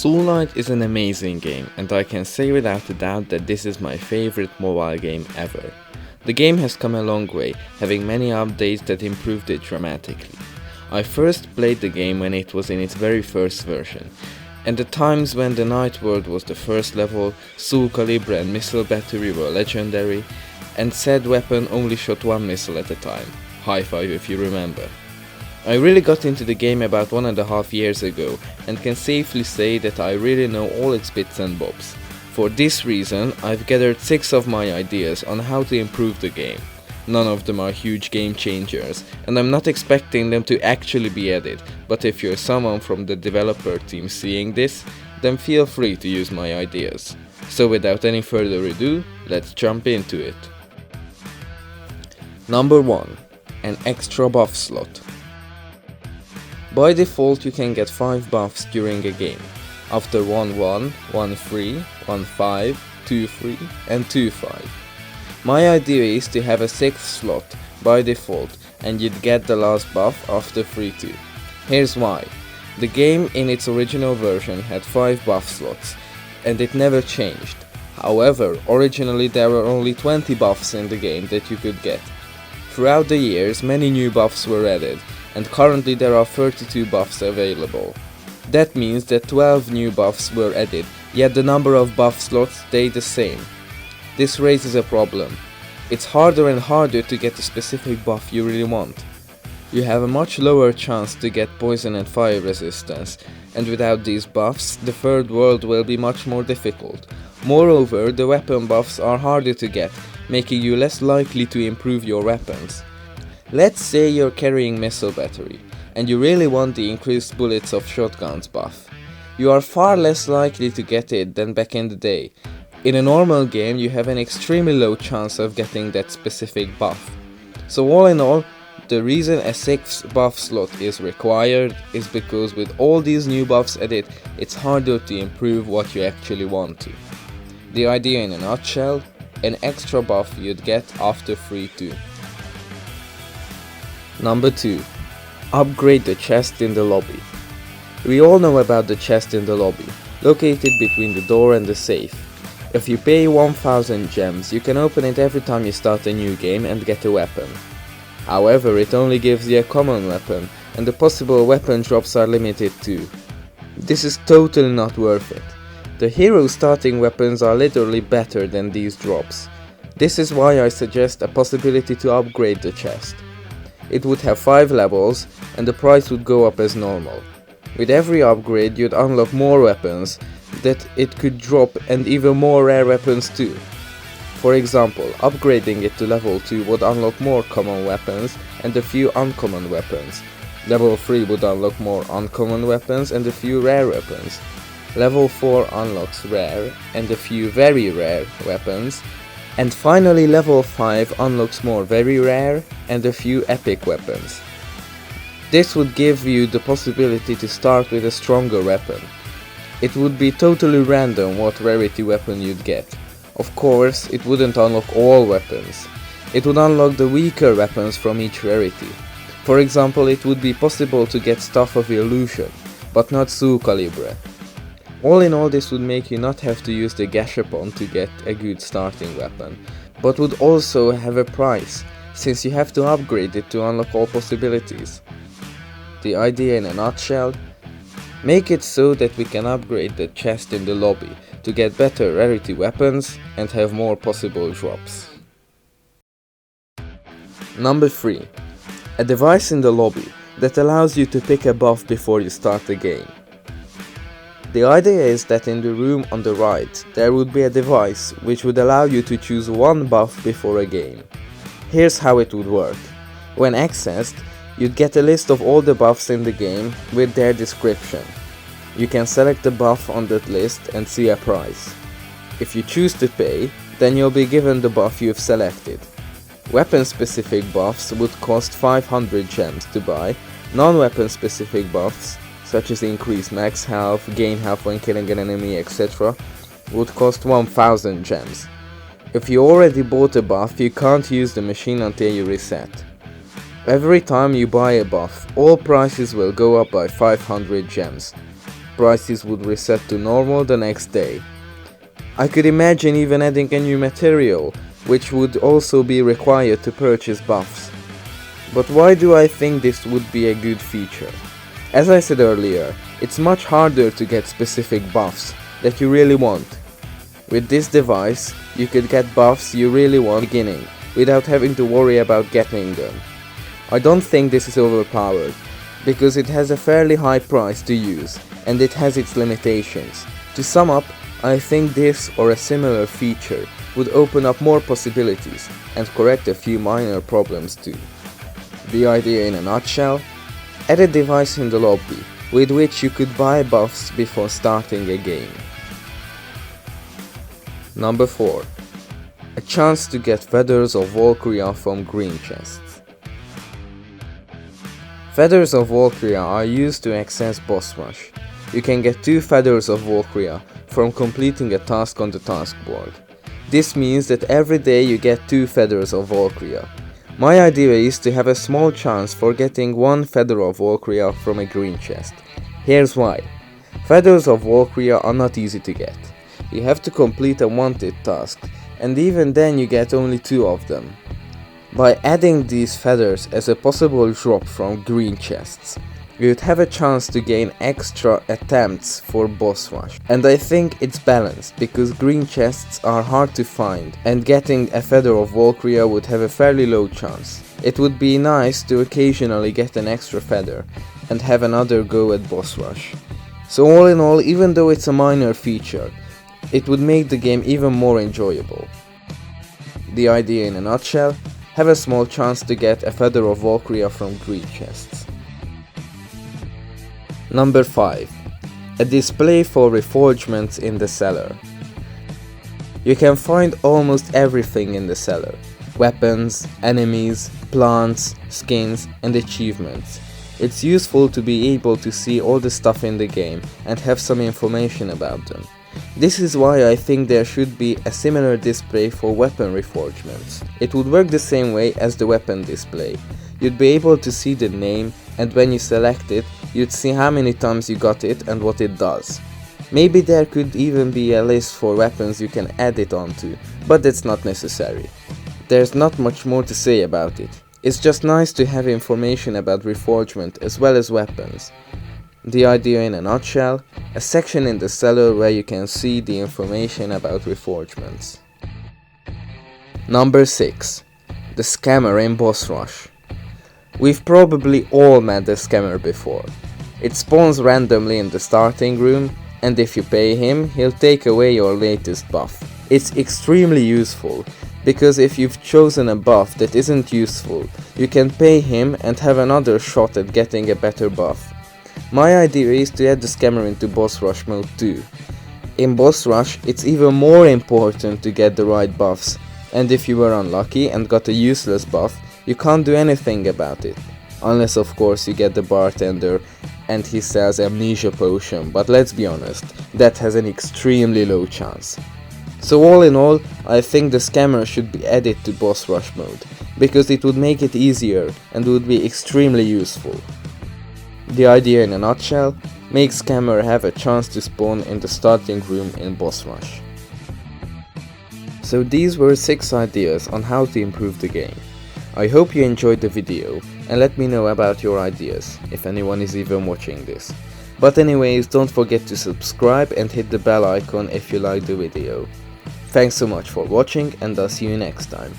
Soul Knight is an amazing game, and I can say without a doubt that this is my favorite mobile game ever. The game has come a long way, having many updates that improved it dramatically. I first played the game when it was in its very first version, and the times when the Night World was the first level, Soul Calibre and Missile Battery were legendary, and said weapon only shot one missile at a time. High five if you remember. I really got into the game about 1.5 years ago and can safely say that I really know all its bits and bobs. For this reason, I've gathered 6 of my ideas on how to improve the game. None of them are huge game changers, and I'm not expecting them to actually be added, but if you're someone from the developer team seeing this, then feel free to use my ideas. So without any further ado, let's jump into it. Number 1. An extra buff slot. By default you can get 5 buffs during a game, after 1-1, 1-3, 1-5, 2-3 and 2-5. My idea is to have a 6th slot by default and you'd get the last buff after 3-2. Here's why. The game in its original version had 5 buff slots and it never changed. However, originally there were only 20 buffs in the game that you could get. Throughout the years many new buffs were added, and currently there are 32 buffs available. That means that 12 new buffs were added, yet the number of buff slots stayed the same. This raises a problem. It's harder and harder to get the specific buff you really want. You have a much lower chance to get poison and fire resistance, and without these buffs, the third world will be much more difficult. Moreover, the weapon buffs are harder to get, making you less likely to improve your weapons. Let's say you're carrying Missile Battery, and you really want the increased bullets of shotguns buff. You are far less likely to get it than back in the day. In a normal game you have an extremely low chance of getting that specific buff. So all in all, the reason a 6th buff slot is required is because with all these new buffs added, it's harder to improve what you actually want to. The idea in a nutshell, an extra buff you'd get after 3-2. Number 2. Upgrade the chest in the lobby. We all know about the chest in the lobby, located between the door and the safe. If you pay 1000 gems, you can open it every time you start a new game and get a weapon. However, it only gives you a common weapon, and the possible weapon drops are limited too. This is totally not worth it. The hero starting weapons are literally better than these drops. This is why I suggest a possibility to upgrade the chest. It would have 5 levels and the price would go up as normal. With every upgrade you'd unlock more weapons that it could drop and even more rare weapons too. For example, upgrading it to level 2 would unlock more common weapons and a few uncommon weapons. Level 3 would unlock more uncommon weapons and a few rare weapons. Level 4 unlocks rare and a few very rare weapons. And finally level 5 unlocks more very rare and a few epic weapons. This would give you the possibility to start with a stronger weapon. It would be totally random what rarity weapon you'd get. Of course, it wouldn't unlock all weapons. It would unlock the weaker weapons from each rarity. For example, it would be possible to get Staff of Illusion, but not Soul Calibre. All in all, this would make you not have to use the Gashapon to get a good starting weapon, but would also have a price, since you have to upgrade it to unlock all possibilities. The idea in a nutshell? Make it so that we can upgrade the chest in the lobby to get better rarity weapons and have more possible drops. Number 3. A device in the lobby that allows you to pick a buff before you start the game. The idea is that in the room on the right there would be a device which would allow you to choose one buff before a game. Here's how it would work. When accessed, you'd get a list of all the buffs in the game with their description. You can select the buff on that list and see a price. If you choose to pay, then you'll be given the buff you've selected. Weapon specific buffs would cost 500 gems to buy, non-weapon specific buffs such as increased max health, gain health when killing an enemy, etc. would cost 1000 gems. If you already bought a buff, you can't use the machine until you reset. Every time you buy a buff, all prices will go up by 500 gems. prices would reset to normal the next day. I could imagine even adding a new material, which would also be required to purchase buffs. But why do I think this would be a good feature? As I said earlier, it's much harder to get specific buffs that you really want. With this device, you could get buffs you really want at the beginning, without having to worry about getting them. I don't think this is overpowered, because it has a fairly high price to use, and it has its limitations. To sum up, I think this or a similar feature would open up more possibilities and correct a few minor problems too. The idea in a nutshell: add a device in the lobby with which you could buy buffs before starting a game. Number 4. A chance to get Feathers of Warcrea from green chests. Feathers of Warcrea are used to access boss rush. You can get 2 Feathers of Warcrea from completing a task on the task board. This means that every day you get 2 Feathers of Warcrea. My idea is to have a small chance for getting 1 Feather of Warcrea from a green chest. Here's why. Feathers of Warcrea are not easy to get. You have to complete a wanted task, and even then you get only 2 of them. By adding these feathers as a possible drop from green chests, you'd have a chance to gain extra attempts for boss rush. And I think it's balanced, because green chests are hard to find, and getting a Feather of Warcrea would have a fairly low chance. It would be nice to occasionally get an extra feather and have another go at boss rush. So all in all, even though it's a minor feature, it would make the game even more enjoyable. The idea in a nutshell: have a small chance to get a Feather of Warcrea from green chests. Number 5. A display for reforgements in the cellar. You can find almost everything in the cellar: weapons, enemies, plants, skins, and achievements. It's useful to be able to see all the stuff in the game and have some information about them. This is why I think there should be a similar display for weapon reforgements. It would work the same way as the weapon display. You'd be able to see the name, and when you select it, you'd see how many times you got it and what it does. Maybe there could even be a list for weapons you can add it onto, but that's not necessary. There's not much more to say about it. It's just nice to have information about reforgement as well as weapons. The idea in a nutshell: a section in the cellar where you can see the information about reforgements. Number 6. The scammer in boss rush. We've probably all met the scammer before. It spawns randomly in the starting room, and if you pay him, he'll take away your latest buff. It's extremely useful, because if you've chosen a buff that isn't useful, you can pay him and have another shot at getting a better buff. My idea is to add the scammer into boss rush mode too. In boss rush, it's even more important to get the right buffs, and if you were unlucky and got a useless buff, you can't do anything about it. Unless of course you get the bartender and he sells amnesia potion, but let's be honest, that has an extremely low chance. So all in all, I think the scammer should be added to boss rush mode, because it would make it easier and would be extremely useful. The idea in a nutshell: make scammer have a chance to spawn in the starting room in boss rush. So these were 6 ideas on how to improve the game. I hope you enjoyed the video, and let me know about your ideas, if anyone is even watching this. But anyways, don't forget to subscribe and hit the bell icon if you like the video. Thanks so much for watching, and I'll see you next time.